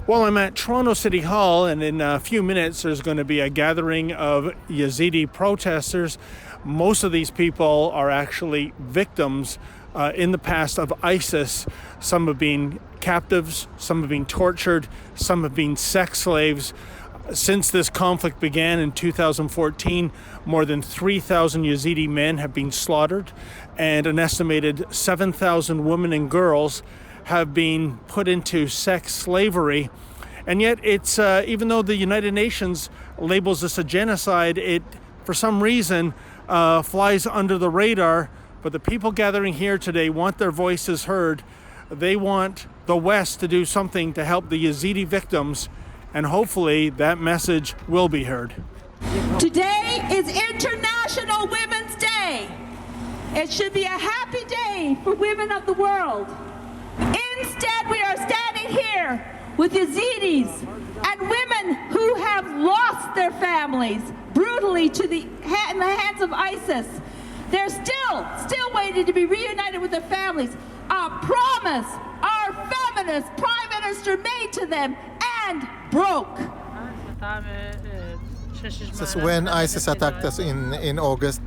Well, I'm at Toronto City Hall, and in a few minutes there's going to be a gathering of Yazidi protesters. Most of these people are actually victims in the past of ISIS. Some have been captives, some have been tortured, some have been sex slaves. Since this conflict began in 2014, more than 3,000 Yazidi men have been slaughtered, and an estimated 7,000 women and girls have been put into sex slavery. And yet it's, even though the United Nations labels this a genocide, it, for some reason, flies under the radar. But the people gathering here today want their voices heard. They want the West to do something to help the Yazidi victims, and hopefully that message will be heard. Today is International Women's Day. It should be a happy day for women of the world. Instead, we are standing here with Yazidis and women who have lost their families brutally in the hands of ISIS. They're still waiting to be reunited with their families. A promise our feminist Prime Minister made to them and broke. So when ISIS attacked us in August,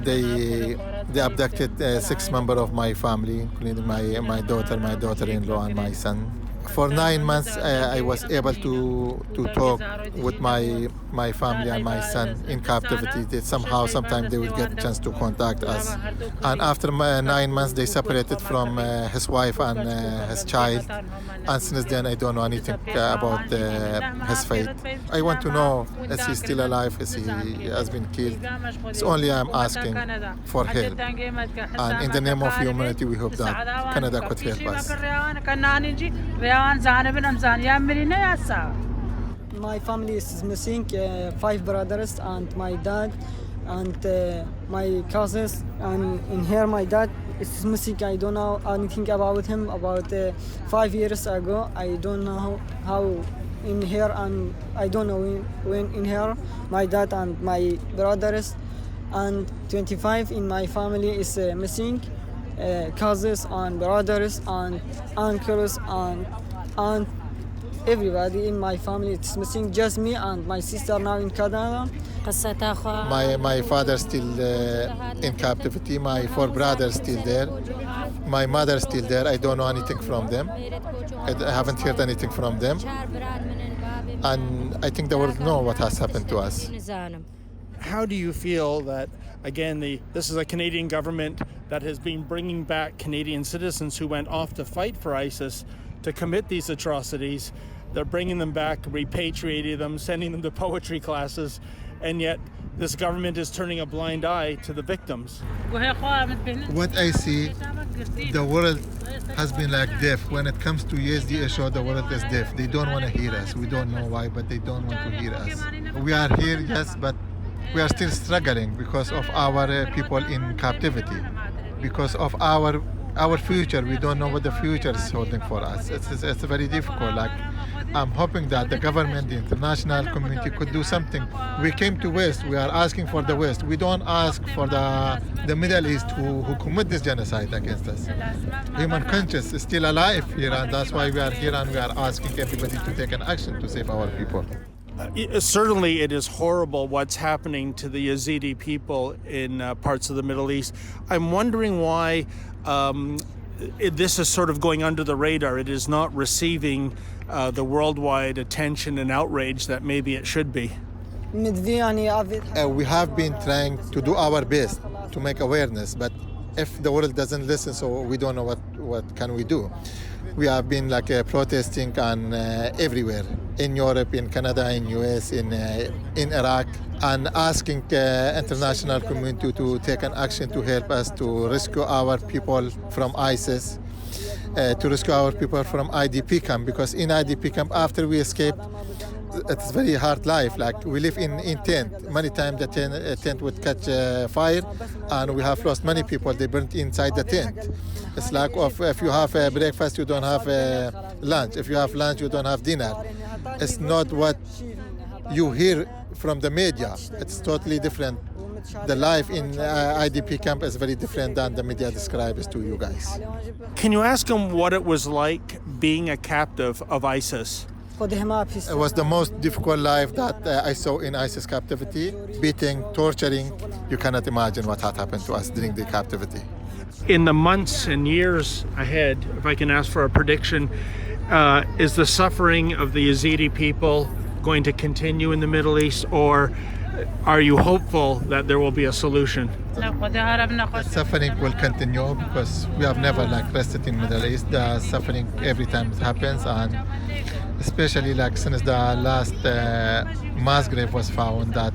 they abducted 6 members of my family, including my daughter-in-law, and my son. For 9 months, I was able to talk with my family and my son in captivity. Sometimes they would get a chance to contact us. And after 9 months, they separated from his wife and his child. And since then, I don't know anything about his fate. I want to know, is he still alive? Is he has been killed? It's only I'm asking for help. And in the name of humanity, we hope that Canada could help us. My family is missing, 5 brothers and my dad and my cousins. And in here my dad is missing. I don't know anything about him. About 5 years ago, I don't know how in here, and I don't know when in here my dad and my brothers and 25 in my family is missing. Cousins and brothers and uncles and everybody in my family is missing. Just me and my sister now in Canada. My father still in captivity. My 4 brothers still there. My mother still there. I don't know anything from them. I haven't heard anything from them. And I think the world knows what has happened to us. How do you feel that, again, this is a Canadian government that has been bringing back Canadian citizens who went off to fight for ISIS to commit these atrocities? They're bringing them back, repatriating them, sending them to poetry classes, and yet this government is turning a blind eye to the victims. What I see, the world has been like deaf. When it comes to Yazidi issue, the world is deaf. They don't want to hear us. We don't know why, but they don't want to hear us. We are here, yes, but we are still struggling because of our people in captivity, because of our future. We don't know what the future is holding for us. It's very difficult. Like, I'm hoping that the government, the international community could do something. We came to West. We are asking for the West. We don't ask for the Middle East who commit this genocide against us. Human conscience is still alive here, and that's why we are here, and we are asking everybody to take an action to save our people. Certainly it is horrible what's happening to the Yazidi people in parts of the Middle East. I'm wondering why this is sort of going under the radar. It is not receiving the worldwide attention and outrage that maybe it should be. We have been trying to do our best to make awareness, but if the world doesn't listen, so we don't know what can we do. We have been protesting and everywhere, in Europe, in Canada, in US, in Iraq, and asking international community to take an action to help us to rescue our people from ISIS, to rescue our people from IDP camp, because in IDP camp, after we escape, it's very hard life. Like, we live in tent. Many times the tent would catch fire, and we have lost many people. They burnt inside the tent. It's like if you have breakfast, you don't have lunch. If you have lunch, you don't have dinner. It's not what you hear from the media. It's totally different. The life in IDP camp is very different than the media describes to you guys. Can you ask him what it was like being a captive of ISIS? It was the most difficult life that I saw in ISIS captivity. Beating, torturing. You cannot imagine what had happened to us during the captivity. In the months and years ahead, if I can ask for a prediction, is the suffering of the Yazidi people going to continue in the Middle East, or are you hopeful that there will be a solution? The suffering will continue because we have never rested in Middle East. The suffering every time it happens, and especially since the last mass grave was found that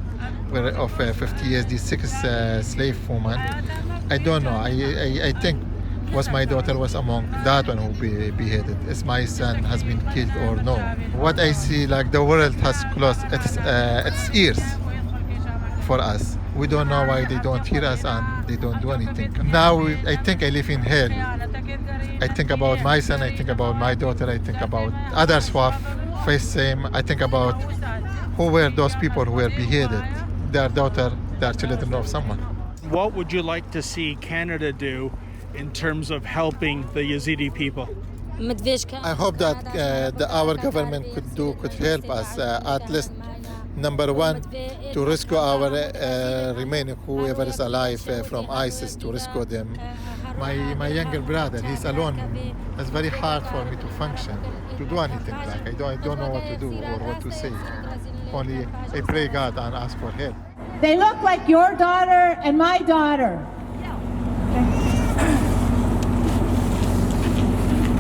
were of 50 years, these 6 slave women. I don't know. I think was my daughter was among that one who be beheaded. Is my son has been killed or no? What I see, the world has closed its ears for us. We don't know why they don't hear us and they don't do anything. Now I think I live in hell. I think about my son, I think about my daughter, I think about others who have faced same. I think about who were those people who were beheaded, their daughter, their children of someone. What would you like to see Canada do in terms of helping the Yazidi people? I hope that our government could help us at least. Number one, to rescue our remaining whoever is alive from ISIS, to rescue them. My younger brother, he's alone. It's very hard for me to function, to do anything. I don't know what to do or what to say. Only I pray God and ask for help. They look like your daughter and my daughter.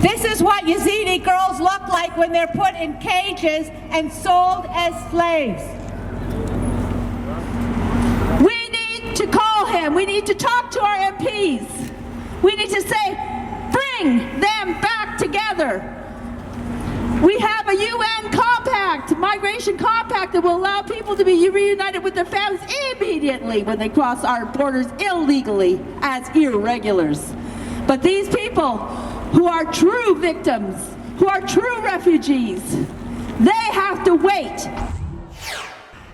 This is what Yazidi girls look like when they're put in cages and sold as slaves. We need to call him. We need to talk to our MPs. We need to say, bring them back together. We have a UN compact, migration compact, that will allow people to be reunited with their families immediately when they cross our borders illegally as irregulars. But these people who are true victims, who are true refugees, they have to wait.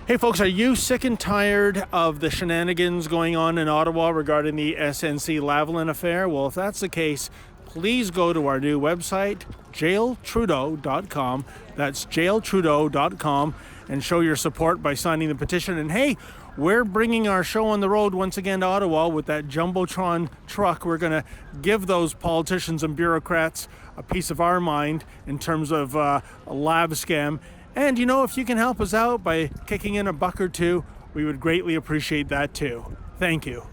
Hey folks, are you sick and tired of the shenanigans going on in Ottawa regarding the SNC-Lavalin affair? Well, if that's the case, please go to our new website, jailtrudeau.com. That's jailtrudeau.com, and show your support by signing the petition. And hey, we're bringing our show on the road once again to Ottawa with that Jumbotron truck. We're going to give those politicians and bureaucrats a piece of our mind in terms of a lab scam. And if you can help us out by kicking in $1 or $2, we would greatly appreciate that too. Thank you.